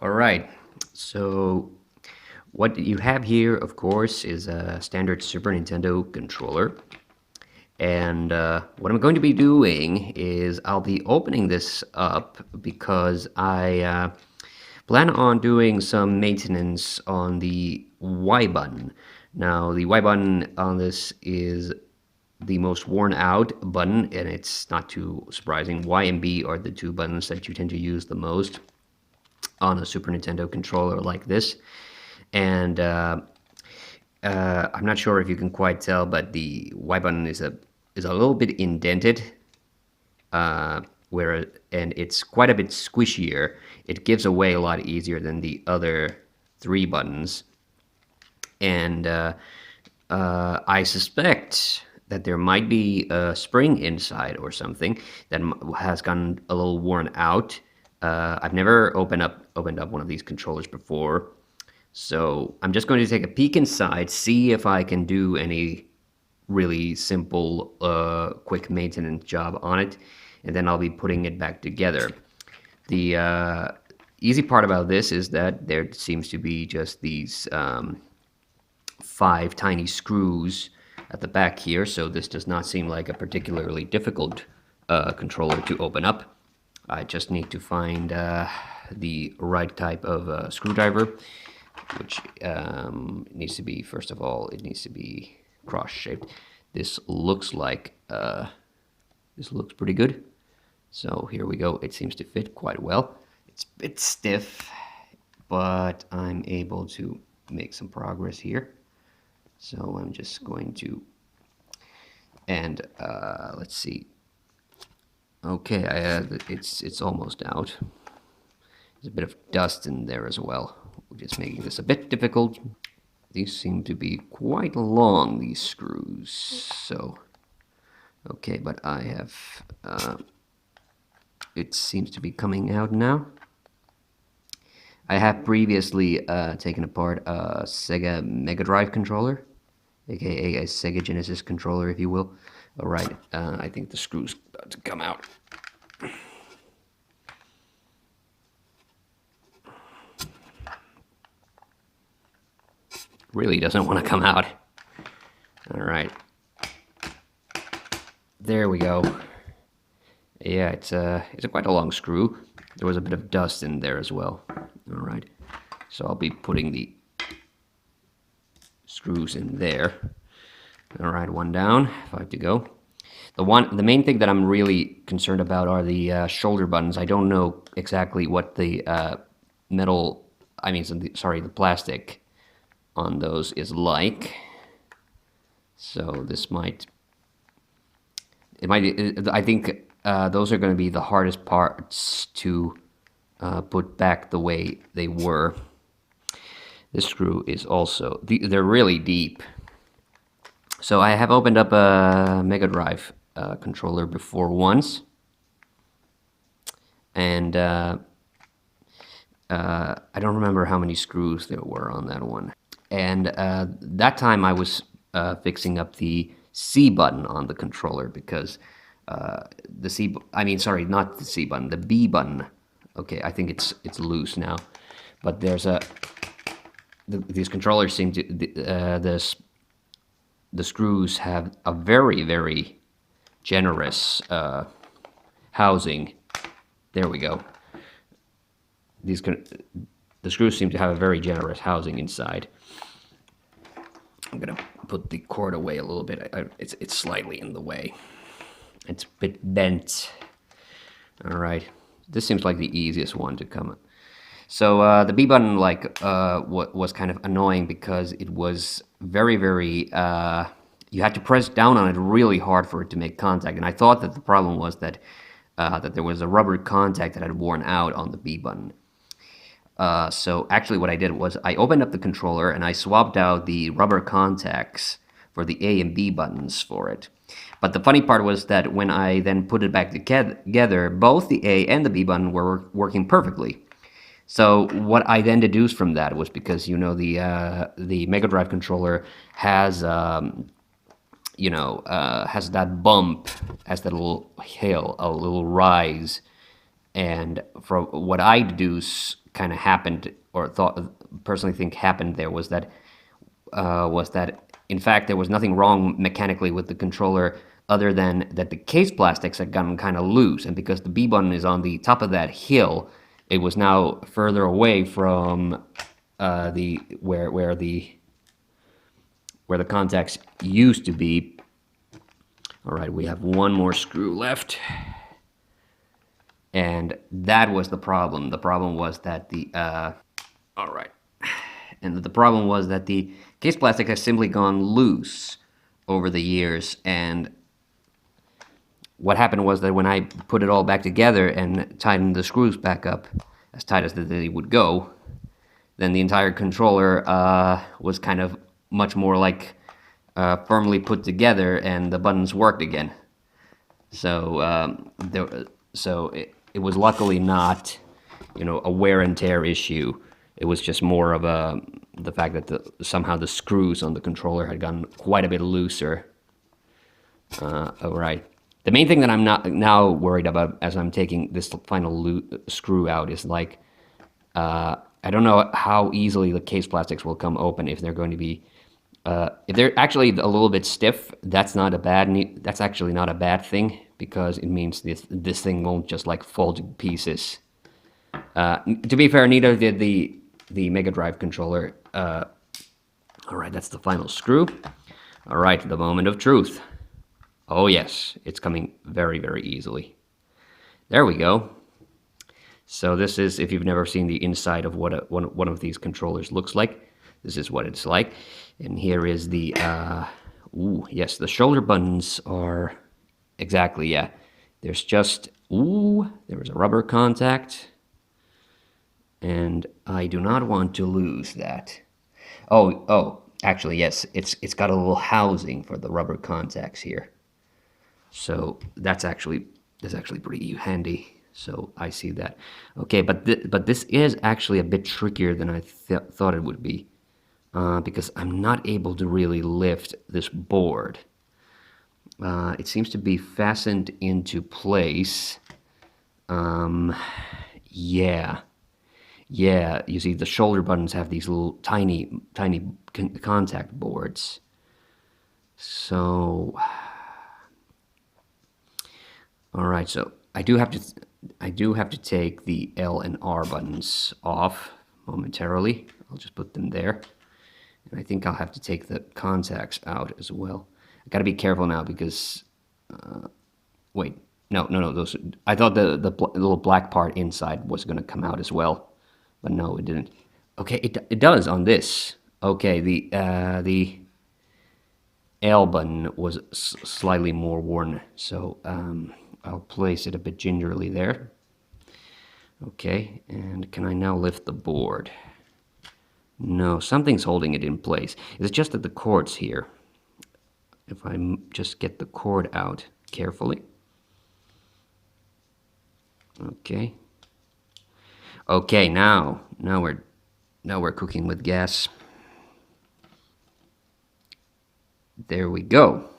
All right. So what you have here, of course, is a standard Super Nintendo controller. And what I'm going to be doing is I'll be opening this up because I plan on doing some maintenance on the Y button. Now, the Y button on this is the most worn out button, and it's not too surprising. Y and B are the two buttons that you tend to use the most on a Super Nintendo controller like this. And I'm not sure if you can quite tell, but the Y button is a little bit indented, where and it's quite a bit squishier. It gives away a lot easier than the other three buttons, and I suspect that there might be a spring inside or something that has gotten a little worn out. I've never opened up one of these controllers before, so I'm just going to take a peek inside, see if I can do any really simple, quick maintenance job on it, and then I'll be putting it back together. The easy part about this is that there seems to be just these five tiny screws at the back here, so this does not seem like a particularly difficult controller to open up. I just need to find the right type of screwdriver, which needs to be, first of all, it needs to be cross-shaped. This looks like, this looks pretty good. So here we go. It seems to fit quite well. It's a bit stiff, but I'm able to make some progress here. So I'm just going to, and let's see. Okay, it's almost out. There's a bit of dust in there as well, which is making this a bit difficult. These seem to be quite long, these screws. So, okay, but I have, it seems to be coming out now. I have previously taken apart a Sega Mega Drive controller, aka a Sega Genesis controller, if you will. All right, I think the screw's about to come out. Really doesn't want to come out. All right, there we go. Yeah, it's quite a long screw. There was a bit of dust in there as well. All right, so I'll be putting the screws in there. All right, one down, 5 to go. The main thing that I'm really concerned about are the shoulder buttons. I don't know exactly what the metal, I mean, sorry, the plastic on those is like. So this might, I think those are going to be the hardest parts to put back the way they were. This screw is also, they're really deep. So I have opened up a Mega Drive controller before once, and I don't remember how many screws there were on that one. And that time I was fixing up the C button on the controller because the C, I mean, sorry, not the C button, the B button. Okay, I think it's loose now, but there's a, these controllers seem to, the screws have a very, very generous housing. There we go. The screws seem to have a very generous housing inside. I'm gonna put the cord away a little bit. It's slightly in the way. It's a bit bent. All right, this seems like the easiest one to come. So the B button, like, was kind of annoying because it was very, very. You had to press down on it really hard for it to make contact, and I thought that the problem was that that there was a rubber contact that had worn out on the B button. So actually what I did was I opened up the controller and I swapped out the rubber contacts for the A and B buttons for it. But the funny part was that when I then put it back together, both the A and the B button were working perfectly. So what I then deduced from that was because, you know, the Mega Drive controller has has that bump, has that little hill, a little rise, and from what I deduce kind of happened, or personally think happened there, was that in fact there was nothing wrong mechanically with the controller, other than that the case plastics had gotten kind of loose, and because the B button is on the top of that hill, it was now further away from the where the contacts used to be. All right, we have one more screw left. And that was the problem. The problem was that all right. And the problem was that the case plastic has simply gone loose over the years. And what happened was that when I put it all back together and tightened the screws back up, as tight as they would go, then the entire controller was kind of much more like firmly put together, and the buttons worked again. So it was luckily not, a wear and tear issue. It was just more of the fact that somehow the screws on the controller had gotten quite a bit looser. All right. The main thing that I'm not now worried about as I'm taking this final screw out is like, I don't know how easily the case plastics will come open if they're going to be. If they're actually a little bit stiff, that's actually not a bad thing, because it means this thing won't just like fall to pieces. To be fair, neither did the Mega Drive controller. All right, that's the final screw. All right, the moment of truth. Oh yes, it's coming very, very easily. There we go. So this is, if you've never seen the inside of what one of these controllers looks like, this is what it's like. And here is the, yes, the shoulder buttons are, exactly, yeah. There's just, there was a rubber contact. And I do not want to lose that. Oh, actually, yes, it's got a little housing for the rubber contacts here. So that's actually pretty handy. So I see that. Okay, but this is actually a bit trickier than I thought it would be, because I'm not able to really lift this board. It seems to be fastened into place. Yeah. You see, the shoulder buttons have these little tiny contact boards. So, all right. So I do have to take the L and R buttons off momentarily. I'll just put them there. And I think I'll have to take the contacts out as well. I gotta be careful now because, wait, no, those, I thought the little black part inside was gonna come out as well, but no, it didn't. Okay, it does on this. Okay, the L button was slightly more worn, so I'll place it a bit gingerly there. Okay, and can I now lift the board? No, something's holding it in place. It's just that the cord's here. If I just get the cord out carefully. Okay. Okay, now we're cooking with gas. There we go.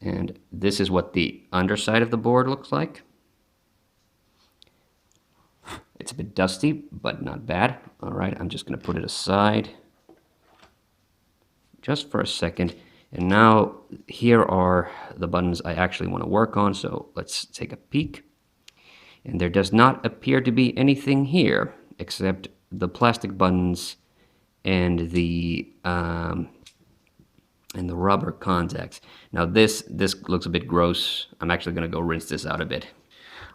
And this is what the underside of the board looks like. It's a bit dusty, but not bad. All right, I'm just going to put it aside just for a second. And now here are the buttons I actually want to work on. So let's take a peek. And there does not appear to be anything here except the plastic buttons and the rubber contacts. Now this looks a bit gross. I'm actually going to go rinse this out a bit.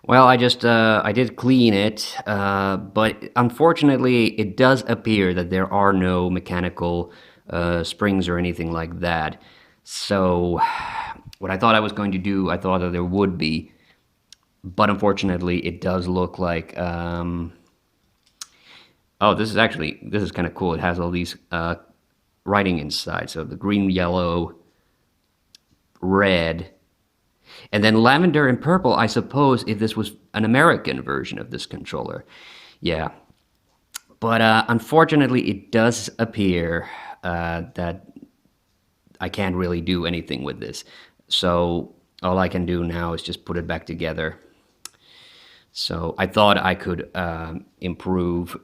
Well, I did clean it, but unfortunately it does appear that there are no mechanical springs or anything like that. So what I thought I was going to do, I thought that there would be, but unfortunately it does look like, oh, this is kind of cool. It has all these writing inside. So the green, yellow, red, and then lavender and purple, I suppose, if this was an American version of this controller. Yeah. But unfortunately, it does appear that I can't really do anything with this. So all I can do now is just put it back together. So I thought I could improve,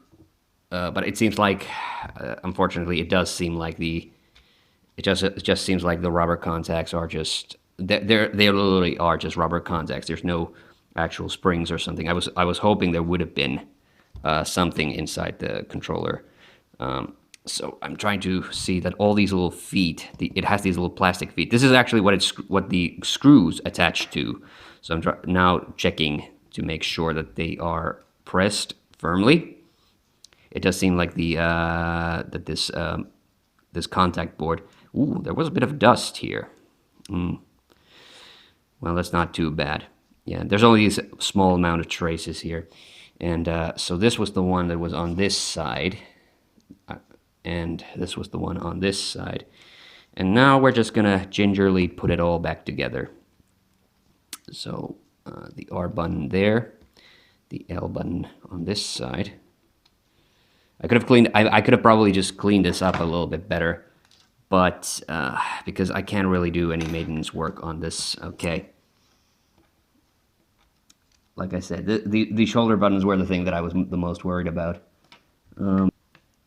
but it seems like, unfortunately, it does seem like it just seems like the rubber contacts are just they literally are just rubber contacts. There's no actual springs or something. I was hoping there would have been something inside the controller. So I'm trying to see that all these little feet, it has these little plastic feet. This is actually what the screws attach to. So I'm now checking to make sure that they are pressed firmly. It does seem like that this contact board. Ooh, there was a bit of dust here. Well, that's not too bad. Yeah, there's only these small amount of traces here. And so this was the one that was on this side. And this was the one on this side. And now we're just gonna gingerly put it all back together. So the R button there, the L button on this side. I could have probably just cleaned this up a little bit better, but because I can't really do any maintenance work on this. Okay. Like I said, the shoulder buttons were the thing that I was the most worried about.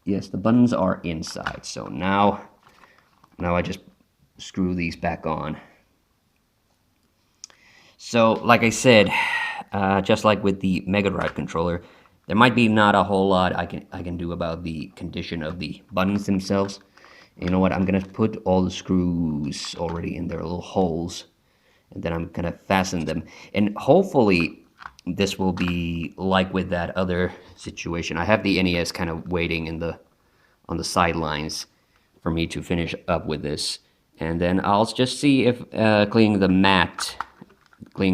Yes, the buttons are inside, so now I just screw these back on. So, like I said, just like with the Mega Drive controller, there might be not a whole lot I can do about the condition of the buttons themselves. You know what? I'm gonna put all the screws already in their little holes, and then I'm gonna fasten them. And hopefully, this will be like with that other situation. I have the NES kind of waiting on the sidelines for me to finish up with this, and then I'll just see if cleaning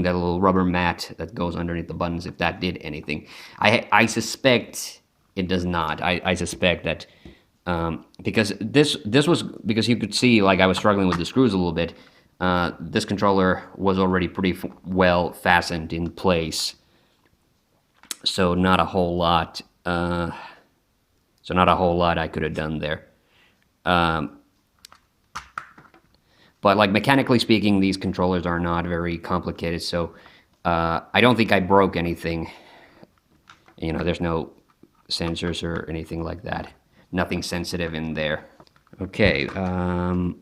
that little rubber mat that goes underneath the buttons, if that did anything. I suspect it does not. I suspect that because this was, because you could see like I was struggling with the screws a little bit. This controller was already pretty well fastened in place, so not a whole lot. I could have done there. But like mechanically speaking, these controllers are not very complicated, so I don't think I broke anything. You know, there's no sensors or anything like that. Nothing sensitive in there. Okay, I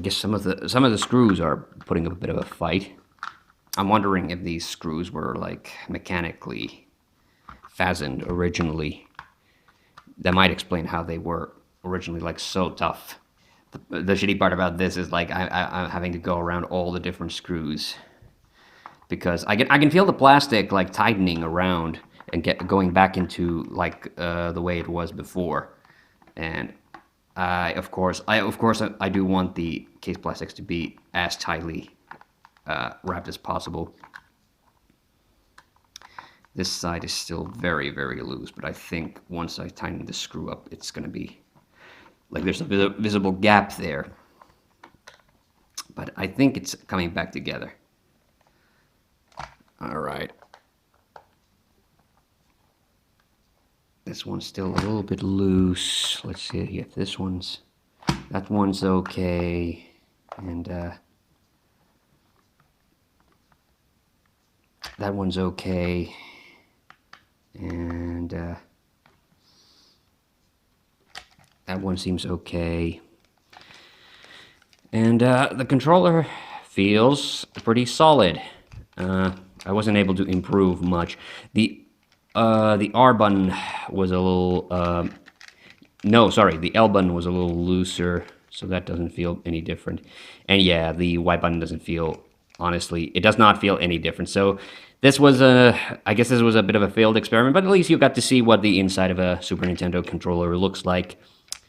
guess some of the screws are putting up a bit of a fight. I'm wondering if these screws were like mechanically fastened originally. That might explain how they were originally like so tough. The shitty part about this is like I'm having to go around all the different screws because I can feel the plastic like tightening around and going back into like the way it was before. And of course I do want the case plastics to be as tightly wrapped as possible. This side is still very, very loose, but I think once I tighten the screw up, it's going to be like there's a visible gap there. But I think it's coming back together. All right. This one's still a little bit loose. Let's see if that one's okay. And that one's okay. And that one seems okay. And the controller feels pretty solid. I wasn't able to improve much. The R button was a little... no, sorry, the L button was a little looser, so that doesn't feel any different. And yeah, the Y button doesn't feel... Honestly, it does not feel any different. So this was I guess this was a bit of a failed experiment, but at least you got to see what the inside of a Super Nintendo controller looks like.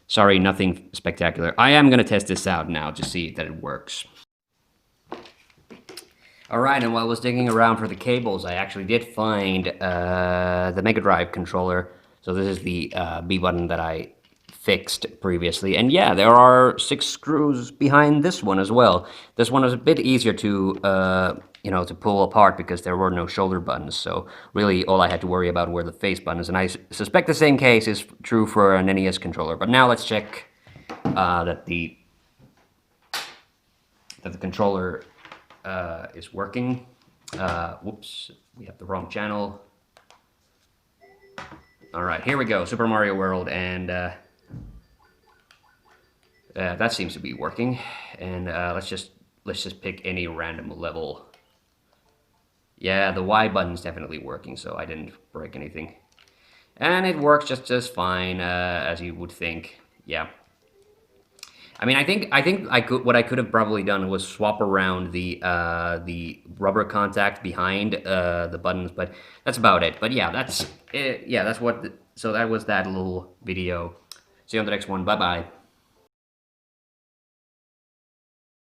Sorry, nothing spectacular. I am going to test this out now to see that it works. Alright, and while I was digging around for the cables, I actually did find the Mega Drive controller. So this is the B button that I fixed previously. And yeah, there are 6 screws behind this one as well. This one is a bit easier to, to pull apart because there were no shoulder buttons. So really all I had to worry about were the face buttons. And I suspect the same case is true for an NES controller. But now let's check that the controller is working. Whoops, we have the wrong channel. All right, here we go, Super Mario World, and that seems to be working. And let's just pick any random level. Yeah, the Y button's definitely working, so I didn't break anything. And it works just fine, as you would think. Yeah. I mean, I think I could. What I could have probably done was swap around the rubber contact behind the buttons, but that's about it. But yeah, that's it. Yeah, that's what. So that was that little video. See you on the next one. Bye bye.